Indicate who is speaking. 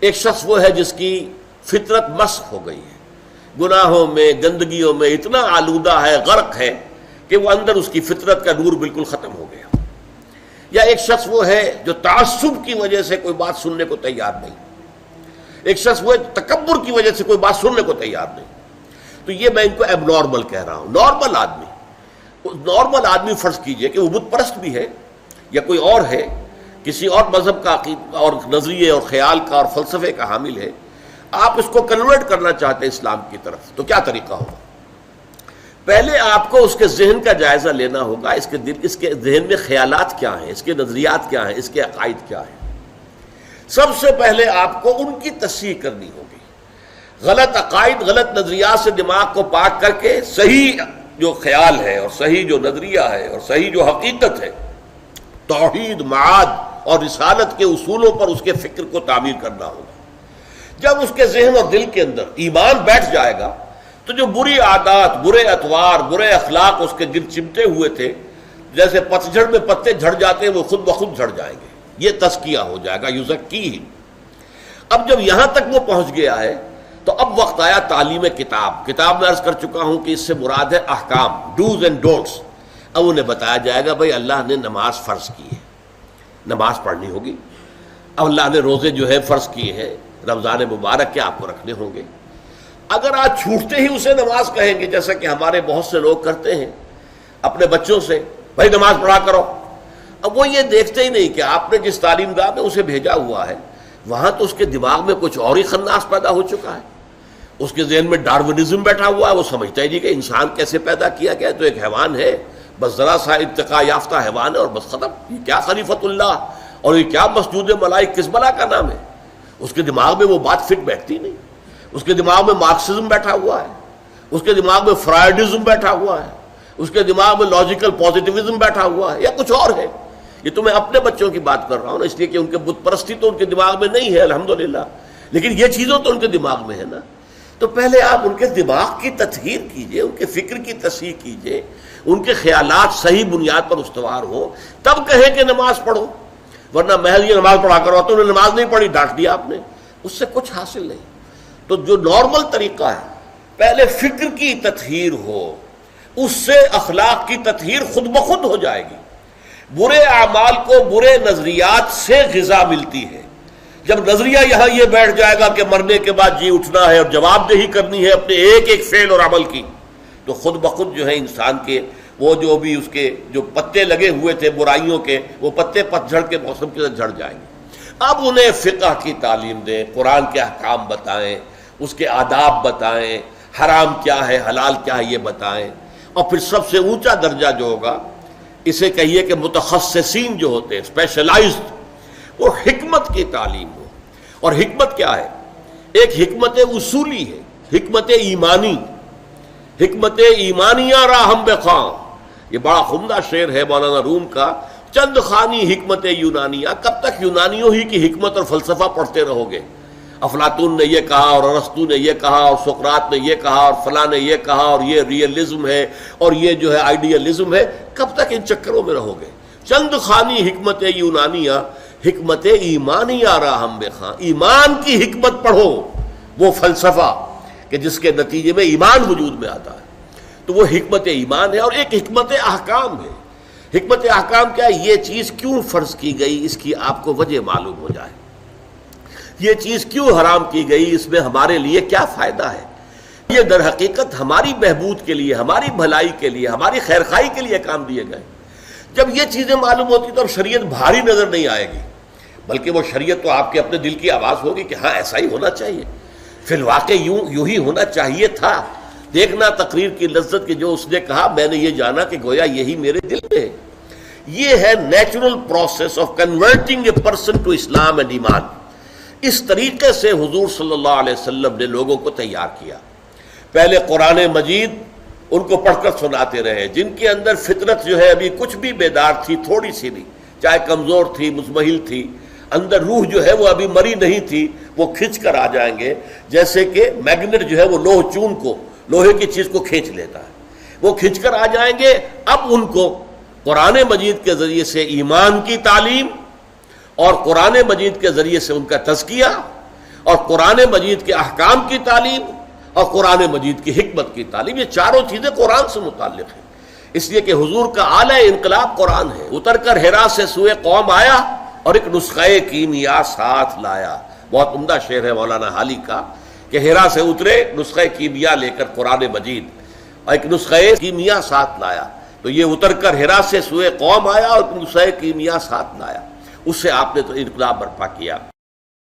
Speaker 1: ایک شخص وہ ہے جس کی فطرت مسخ ہو گئی ہے، گناہوں میں گندگیوں میں اتنا آلودہ ہے، غرق ہے کہ وہ اندر اس کی فطرت کا نور بالکل ختم ہو گیا۔ یا ایک شخص وہ ہے جو تعصب کی وجہ سے کوئی بات سننے کو تیار نہیں، ایک شخص وہ تکبر کی وجہ سے کوئی بات سننے کو تیار نہیں۔ تو یہ میں ان کو ایب نارمل کہہ رہا ہوں۔ نارمل آدمی فرض کیجئے کہ وہ بت پرست بھی ہے یا کوئی اور ہے، کسی اور مذہب کا اور نظریے اور خیال کا اور فلسفے کا حامل ہے، آپ اس کو کنورٹ کرنا چاہتے ہیں اسلام کی طرف، تو کیا طریقہ ہوگا؟ پہلے آپ کو اس کے ذہن کا جائزہ لینا ہوگا، اس کے ذہن میں خیالات کیا ہیں، اس کے نظریات کیا ہیں، اس کے عقائد کیا ہیں۔ سب سے پہلے آپ کو ان کی تصحیح کرنی ہوگی۔ غلط عقائد، غلط نظریات سے دماغ کو پاک کر کے صحیح جو خیال ہے اور صحیح جو نظریہ ہے اور صحیح جو حقیقت ہے، توحید، معاد اور رسالت کے اصولوں پر اس کے فکر کو تعمیر کرنا ہوگا۔ جب اس کے ذہن اور دل کے اندر ایمان بیٹھ جائے گا تو جو بری عادات، برے اطوار، برے اخلاق اس کے گرد چمٹے ہوئے تھے، جیسے پتجھڑ میں پتے جھڑ جاتے ہیں، وہ خود بخود جھڑ جائیں گے۔ یہ تزکیہ ہو جائے گا، یزکی۔ اب جب یہاں تک وہ پہنچ گیا ہے تو اب وقت آیا تعلیم کتاب میں عرض کر چکا ہوں کہ اس سے مراد ہے احکام، ڈوز اینڈ ڈونٹس۔ اب انہیں بتایا جائے گا بھائی اللہ نے نماز فرض کی ہے، نماز پڑھنی ہوگی۔ اب اللہ نے روزے جو ہے فرض کیے ہیں، رمضان مبارک کے آپ کو رکھنے ہوں گے۔ اگر آج چھوٹتے ہی اسے نماز کہیں گے، جیسا کہ ہمارے بہت سے لوگ کرتے ہیں اپنے بچوں سے، بھائی نماز پڑھا کرو، اب وہ یہ دیکھتے ہی نہیں کہ آپ نے جس تعلیم گاہ میں اسے بھیجا ہوا ہے وہاں تو اس کے دماغ میں کچھ اور ہی خناس پیدا ہو چکا ہے، اس کے ذہن میں ڈارونزم بیٹھا ہوا ہے، وہ سمجھتا ہی نہیں کہ انسان کیسے پیدا کیا گیا، تو ایک حیوان ہے، بس ذرا سا ارتقاء یافتہ حیوان ہے اور بس ختم۔ یہ کیا خلیفۃ اللہ اور یہ کیا مسجود ملائک، کس بلا کا نام ہے؟ اس کے دماغ میں وہ بات فٹ بیٹھتی نہیں، اس کے دماغ میں مارکسزم بیٹھا ہوا ہے، اس کے دماغ میں فرائڈزم بیٹھا ہوا ہے، اس کے دماغ میں لاجیکل پازیٹیوزم بیٹھا ہوا ہے، یا کچھ اور ہے۔ یہ تو میں اپنے بچوں کی بات کر رہا ہوں نا، اس لیے کہ ان کے بت پرستی تو ان کے دماغ میں نہیں ہے الحمدللہ، لیکن یہ چیزوں تو ان کے دماغ میں ہے نا۔ تو پہلے آپ ان کے دماغ کی تطہیر کیجئے، ان کے فکر کی تصحیح کیجئے، ان کے خیالات صحیح بنیاد پر استوار ہو، تب کہیں کہ نماز پڑھو، ورنہ محض یہ نماز پڑھا کرو تو انہیں نماز نہیں پڑھی، ڈانٹ دیا آپ نے، اس سے کچھ حاصل نہیں۔ تو جو نارمل طریقہ ہے، پہلے فکر کی تطہیر ہو، اس سے اخلاق کی تطہیر خود بخود ہو جائے گی۔ برے اعمال کو برے نظریات سے غذا ملتی ہے۔ جب نظریہ یہاں یہ بیٹھ جائے گا کہ مرنے کے بعد جی اٹھنا ہے اور جواب دہی کرنی ہے اپنے ایک ایک فعل اور عمل کی، تو خود بخود جو ہے انسان کے وہ جو بھی اس کے جو پتے لگے ہوئے تھے برائیوں کے، وہ پتے پتجھڑ کے موسم کے ساتھ جھڑ جائیں گے۔ اب انہیں فقہ کی تعلیم دیں، قرآن کے احکام بتائیں، اس کے آداب بتائیں، حرام کیا ہے حلال کیا ہے یہ بتائیں، اور پھر سب سے اونچا درجہ جو ہوگا اسے کہیے کہ متخصصین جو ہوتے ہیں، اسپیشلائزڈ، وہ حکمت کی تعلیم ہو۔ اور حکمت کیا ہے؟ ایک حکمت اصولی ہے، حکمت ایمانی، حکمت ایمانیہ راہم بخواں، یہ بڑا عمدہ شعر ہے مولانا روم کا، چند خانی حکمت یونانیہ۔ کب تک یونانیوں ہی کی حکمت اور فلسفہ پڑھتے رہو گے؟ افلاطون نے یہ کہا اور ارسطو نے یہ کہا اور سقراط نے یہ کہا اور فلاں نے یہ کہا اور یہ ریئلزم ہے اور یہ جو ہے آئیڈیلزم ہے، کب تک ان چکروں میں رہو گے؟ چند خانی حکمت یونانیہ، حکمت ایمانیہ راہم بخواں، ایمان کی حکمت پڑھو، وہ فلسفہ کہ جس کے نتیجے میں ایمان وجود میں آتا ہے، تو وہ حکمت ایمان ہے۔ اور ایک حکمت احکام ہے۔ حکمت احکام کیا ہے؟ یہ چیز کیوں فرض کی گئی، اس کی آپ کو وجہ معلوم ہو جائے، یہ چیز کیوں حرام کی گئی، اس میں ہمارے لیے کیا فائدہ ہے، یہ در حقیقت ہماری بہبود کے لیے، ہماری بھلائی کے لیے، ہماری خیرخواہی کے لیے کام دیے گئے۔ جب یہ چیزیں معلوم ہوتی تو اب شریعت بھاری نظر نہیں آئے گی، بلکہ وہ شریعت تو آپ کے اپنے دل کی آواز ہوگی کہ ہاں ایسا ہی ہونا چاہیے، فی الواقع یوں ہی ہونا چاہیے تھا۔ دیکھنا تقریر کی لذت کہ جو اس نے کہا میں نے یہ جانا کہ گویا یہی میرے دل میں ہے۔ یہ ہے natural process of converting a person to Islam and ایمان۔ اس طریقے سے حضور صلی اللہ علیہ وسلم نے لوگوں کو تیار کیا۔ پہلے قرآن مجید ان کو پڑھ کر سناتے رہے، جن کے اندر فطرت جو ہے ابھی کچھ بھی بیدار تھی، تھوڑی سی بھی، چاہے کمزور تھی، مزمحل تھی، اندر روح جو ہے وہ ابھی مری نہیں تھی، وہ کھنچ کر آ جائیں گے، جیسے کہ میگنیٹ جو ہے وہ لوہ چون کو، لوہے کی چیز کو کھینچ لیتا ہے، وہ کھنچ کر آ جائیں گے۔ اب ان کو قرآن مجید کے ذریعے سے ایمان کی تعلیم اور قرآن مجید کے ذریعے سے ان کا تزکیہ اور قرآن مجید کے احکام کی تعلیم اور قرآن مجید کی حکمت کی تعلیم، یہ چاروں چیزیں قرآن سے متعلق ہیں۔ اس لیے کہ حضور کا اعلیٰ انقلاب قرآن ہے۔ اتر کر حرا سے سوئے قوم آیا اور ایک نسخہ کیمیا ساتھ لایا۔ بہت عمدہ شعر ہے مولانا حالی کا کہ حرا سے اترے نسخہ کیمیا لے کر قرآن مجید، اور ایک نسخہ کیمیا ساتھ لایا۔ تو یہ اتر کر حرا سے سوئے قوم آیا اور نسخہ کیمیا ساتھ لایا، اس سے آپ نے تو انقلاب برپا کیا۔